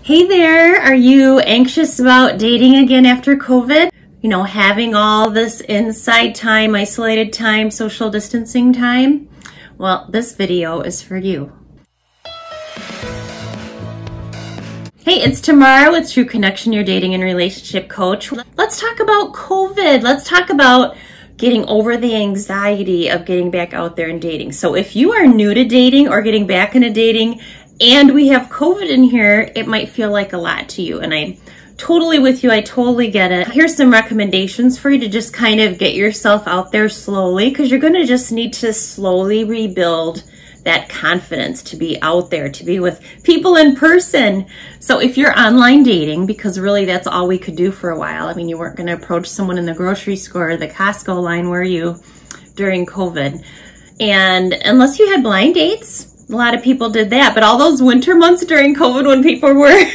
Hey there, are you anxious about dating again after COVID? You know, having all this inside time, isolated time, social distancing time? Well, this video is for you. Hey, it's Tamara with TrueConnection, your dating and relationship coach. Let's talk about COVID. Let's talk about getting over the anxiety of getting back out there and dating. So if you are new to dating or getting back into dating and we have COVID in here, it might feel like a lot to you. And I'm totally with you. I totally get it. Here's some recommendations for you to just kind of get yourself out there slowly, because you're going to just need to slowly rebuild that confidence to be out there, to be with people in person. So if you're online dating, because really that's all we could do for a while. I mean, you weren't going to approach someone in the grocery store or the Costco line, were you, during COVID? And unless you had blind dates, a lot of people did that. But all those winter months during COVID when people were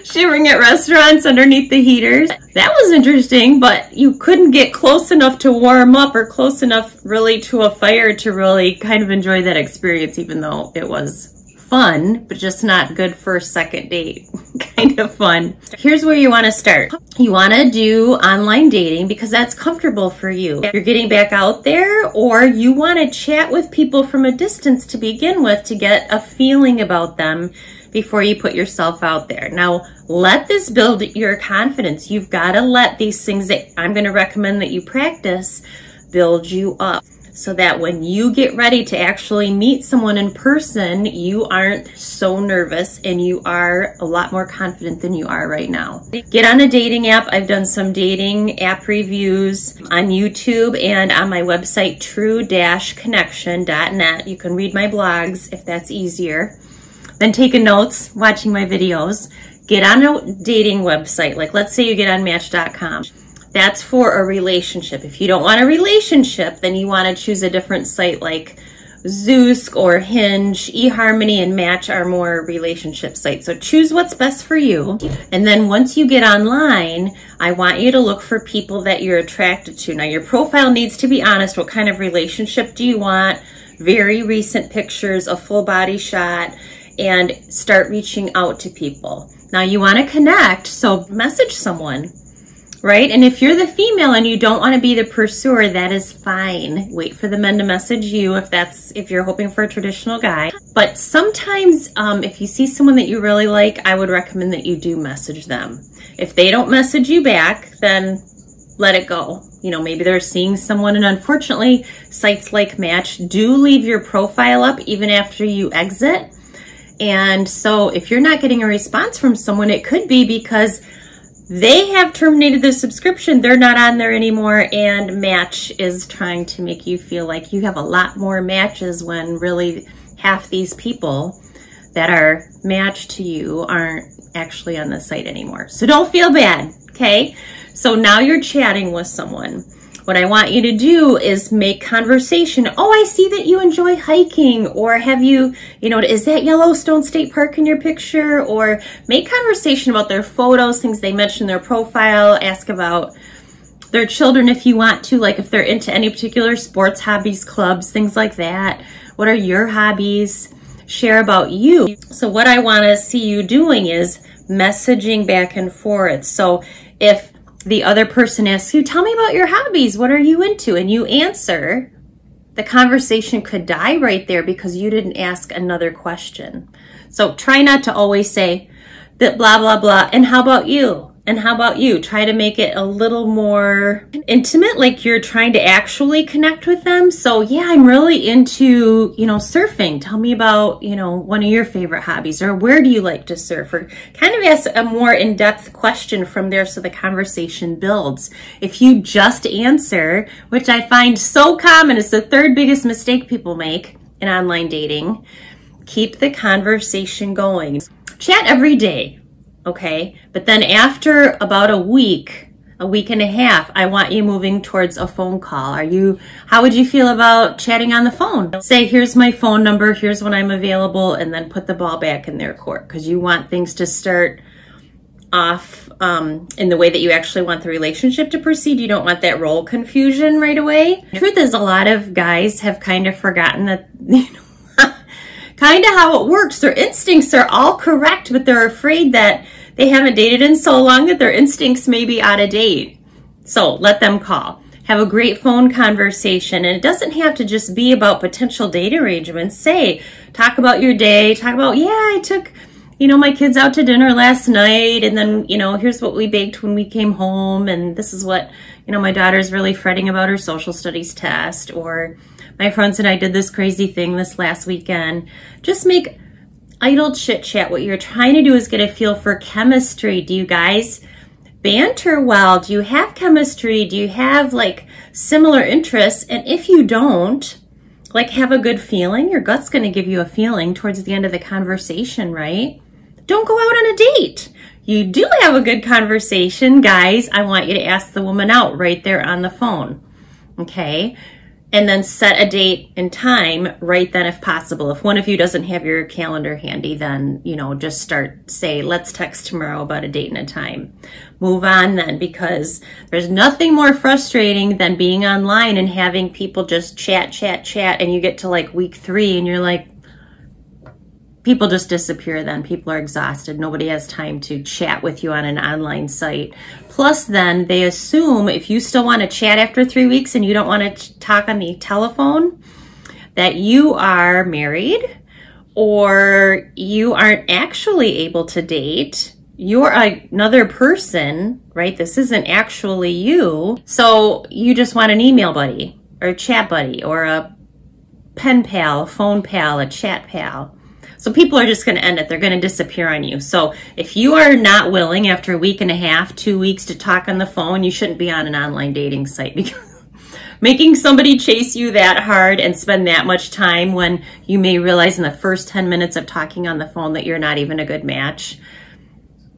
shivering at restaurants underneath the heaters, that was interesting, but you couldn't get close enough to warm up or close enough really to a fire to really kind of enjoy that experience, even though it was fun, but just not good for a second date kind of fun. Here's where you want to start. You want to do online dating because that's comfortable for you. You're getting back out there, or you want to chat with people from a distance to begin with to get a feeling about them before you put yourself out there. Now, let this build your confidence. You've got to let these things that I'm going to recommend that you practice build you up, so that when you get ready to actually meet someone in person, you aren't so nervous and you are a lot more confident than you are right now. Get on a dating app. I've done some dating app reviews on YouTube and on my website, true-connection.net. You can read my blogs if that's easier than taking notes, watching my videos. Get on a dating website. Like, let's say you get on Match.com. That's for a relationship. If you don't want a relationship, then you want to choose a different site like Zoosk or Hinge. eHarmony and Match are more relationship sites. So choose what's best for you. And then once you get online, I want you to look for people that you're attracted to. Now, your profile needs to be honest. What kind of relationship do you want? Very recent pictures, a full body shot, and start reaching out to people. Now, you want to connect, so message someone. Right? And if you're the female and you don't want to be the pursuer, that is fine. Wait for the men to message you if you're hoping for a traditional guy. But sometimes if you see someone that you really like, I would recommend that you do message them. If they don't message you back, then let it go. You know, maybe they're seeing someone, and unfortunately, sites like Match do leave your profile up even after you exit. And so if you're not getting a response from someone, it could be because they have terminated the subscription, they're not on there anymore, and Match is trying to make you feel like you have a lot more matches when really half these people that are matched to you aren't actually on the site anymore. So don't feel bad, okay? So now you're chatting with someone. What I want you to do is make conversation. Oh, I see that you enjoy hiking, or have you, is that Yellowstone State Park in your picture? Or make conversation about their photos, things they mention in their profile. Ask about their children if you want to, like if they're into any particular sports, hobbies, clubs, things like that. What are your hobbies? Share about you. So what I want to see you doing is messaging back and forth. So if the other person asks you, tell me about your hobbies, what are you into? And you answer, the conversation could die right there because you didn't ask another question. So try not to always say that blah, blah, blah, and how about you? And how about you? Try to make it a little more intimate, like you're trying to actually connect with them. So yeah, I'm really into, surfing. Tell me about, one of your favorite hobbies, or where do you like to surf? Or kind of ask a more in-depth question from there so the conversation builds. If you just answer, which I find so common, it's the third biggest mistake people make in online dating, keep the conversation going. Chat every day. Okay, but then after about a week and a half, I want you moving towards a phone call. How would you feel about chatting on the phone? Say, here's my phone number, here's when I'm available, and then put the ball back in their court, because you want things to start off in the way that you actually want the relationship to proceed. You don't want that role confusion right away. The truth is, a lot of guys have kind of forgotten that, kind of how it works. Their instincts are all correct, but they're afraid that they haven't dated in so long that their instincts may be out of date. So let them call. Have a great phone conversation. And it doesn't have to just be about potential date arrangements. Talk about your day. Talk about, yeah, I took, my kids out to dinner last night. And then, here's what we baked when we came home. And this is what, my daughter's really fretting about her social studies test. Or my friends and I did this crazy thing this last weekend. Just make idle chit chat. What you're trying to do is get a feel for chemistry. Do you guys banter well? Do you have chemistry? Do you have like similar interests? And if you don't, like, have a good feeling, your gut's going to give you a feeling towards the end of the conversation, right? Don't go out on a date. You do have a good conversation, guys. I want you to ask the woman out right there on the phone. Okay. And then set a date and time right then if possible. If one of you doesn't have your calendar handy, then, just say, let's text tomorrow about a date and a time. Move on then, because there's nothing more frustrating than being online and having people just chat, and you get to like week 3 and you're like, people just disappear then. People are exhausted. Nobody has time to chat with you on an online site. Plus then they assume if you still want to chat after 3 weeks and you don't want to talk on the telephone, that you are married or you aren't actually able to date. You're another person, right? This isn't actually you. So you just want an email buddy or a chat buddy or a pen pal, a phone pal, a chat pal. So people are just going to end it. They're going to disappear on you. So if you are not willing after a week and a half, 2 weeks to talk on the phone, you shouldn't be on an online dating site, because making somebody chase you that hard and spend that much time when you may realize in the first 10 minutes of talking on the phone that you're not even a good match.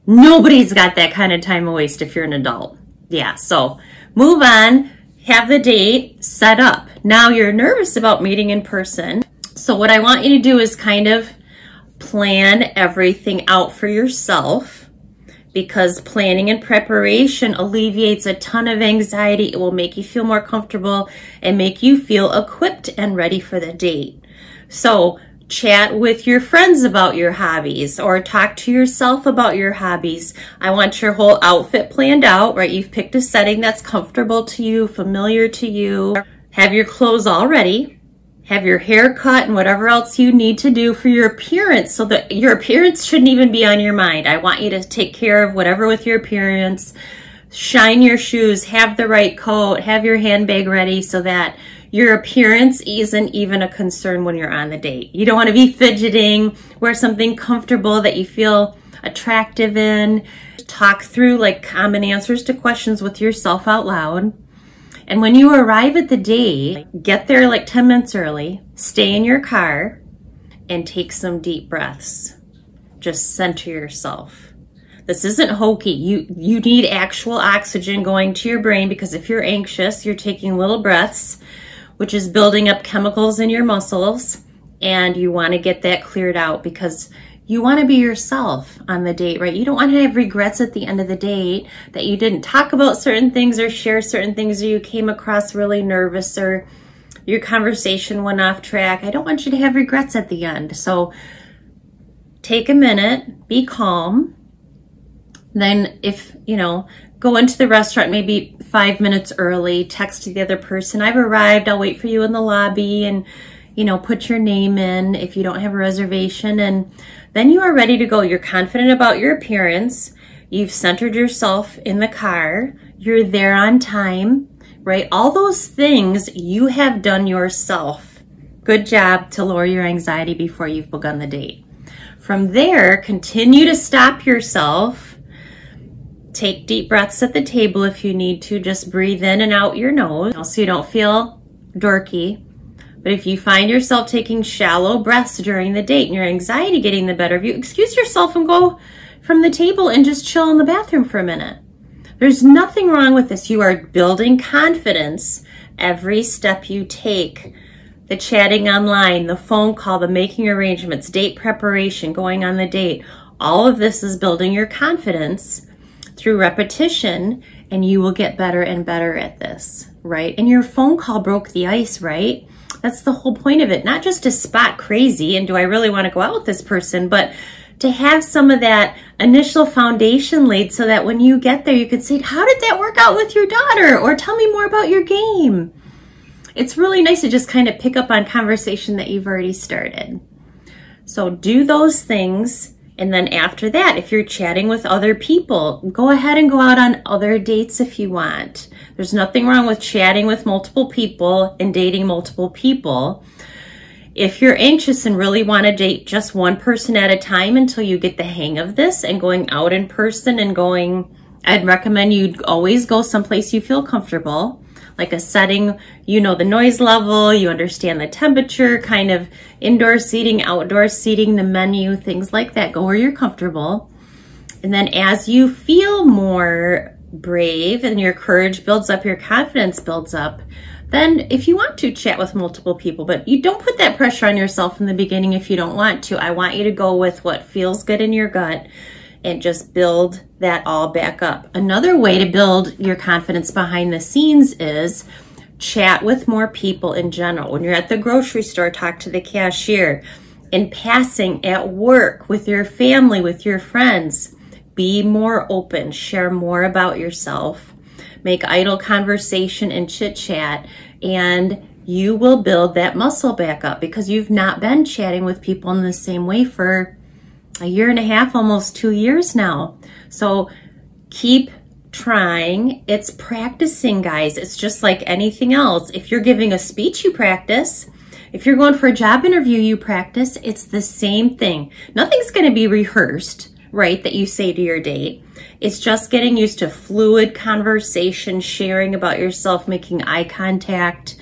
Nobody's got that kind of time to waste if you're an adult. Yeah, so move on, have the date set up. Now you're nervous about meeting in person. So what I want you to do is kind of plan everything out for yourself, because planning and preparation alleviates a ton of anxiety. It will make you feel more comfortable and make you feel equipped and ready for the date. So chat with your friends about your hobbies or talk to yourself about your hobbies. I want your whole outfit planned out, right? You've picked a setting that's comfortable to you, familiar to you. Have your clothes all ready. Have your hair cut and whatever else you need to do for your appearance, so that your appearance shouldn't even be on your mind. I want you to take care of whatever with your appearance. Shine your shoes, have the right coat, have your handbag ready so that your appearance isn't even a concern when you're on the date. You don't want to be fidgeting. Wear something comfortable that you feel attractive in. Talk through like common answers to questions with yourself out loud. And when you arrive at the date, get there like 10 minutes early, stay in your car, and take some deep breaths. Just center yourself. This isn't hokey. You need actual oxygen going to your brain, because if you're anxious, you're taking little breaths, which is building up chemicals in your muscles, and you want to get that cleared out because you want to be yourself on the date, right? You don't want to have regrets at the end of the date that you didn't talk about certain things or share certain things, or you came across really nervous, or your conversation went off track. I don't want you to have regrets at the end. So take a minute, be calm. Then if, go into the restaurant maybe 5 minutes early, text the other person, I've arrived, I'll wait for you in the lobby, and put your name in if you don't have a reservation, and then you are ready to go. You're confident about your appearance. You've centered yourself in the car. You're there on time, right? All those things you have done yourself. Good job to lower your anxiety before you've begun the date. From there, continue to stop yourself. Take deep breaths at the table if you need to. Just breathe in and out your nose so you don't feel dorky. But if you find yourself taking shallow breaths during the date and your anxiety getting the better of you, excuse yourself and go from the table and just chill in the bathroom for a minute. There's nothing wrong with this. You are building confidence every step you take. The chatting online, the phone call, the making arrangements, date preparation, going on the date. All of this is building your confidence through repetition, and you will get better and better at this, right? And your phone call broke the ice, right? That's the whole point of it. Not just to spot crazy and do I really want to go out with this person, but to have some of that initial foundation laid so that when you get there, you could say, how did that work out with your daughter? Or tell me more about your game. It's really nice to just kind of pick up on conversation that you've already started. So do those things. And then after that, if you're chatting with other people, go ahead and go out on other dates if you want. There's nothing wrong with chatting with multiple people and dating multiple people. If you're anxious and really want to date just one person at a time until you get the hang of this and going out in person and I'd recommend you always go someplace you feel comfortable, like a setting, you know the noise level, you understand the temperature, kind of indoor seating, outdoor seating, the menu, things like that. Go where you're comfortable. And then as you feel more brave and your courage builds up, your confidence builds up, then if you want to chat with multiple people, but you don't put that pressure on yourself in the beginning if you don't want to. I want you to go with what feels good in your gut and just build that all back up. Another way to build your confidence behind the scenes is chat with more people in general. When you're at the grocery store, talk to the cashier. In passing, at work, with your family, with your friends, be more open, share more about yourself. Make idle conversation and chit chat, and you will build that muscle back up because you've not been chatting with people in the same way for a year and a half, almost 2 years now. So keep trying. It's practicing, guys. It's just like anything else. If you're giving a speech, you practice. If you're going for a job interview, you practice. It's the same thing. Nothing's going to be rehearsed, right, that you say to your date. It's just getting used to fluid conversation, sharing about yourself, making eye contact,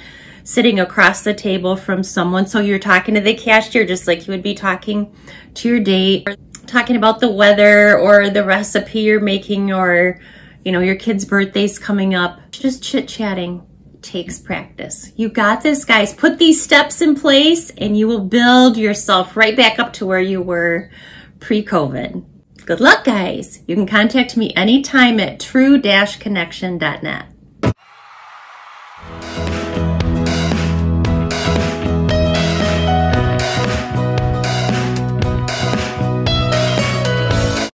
sitting across the table from someone. So you're talking to the cashier just like you would be talking to your date, or talking about the weather or the recipe you're making, or, you know, your kid's birthday's coming up. Just chit-chatting takes practice. You got this, guys. Put these steps in place and you will build yourself right back up to where you were pre-COVID. Good luck, guys. You can contact me anytime at true-connection.net.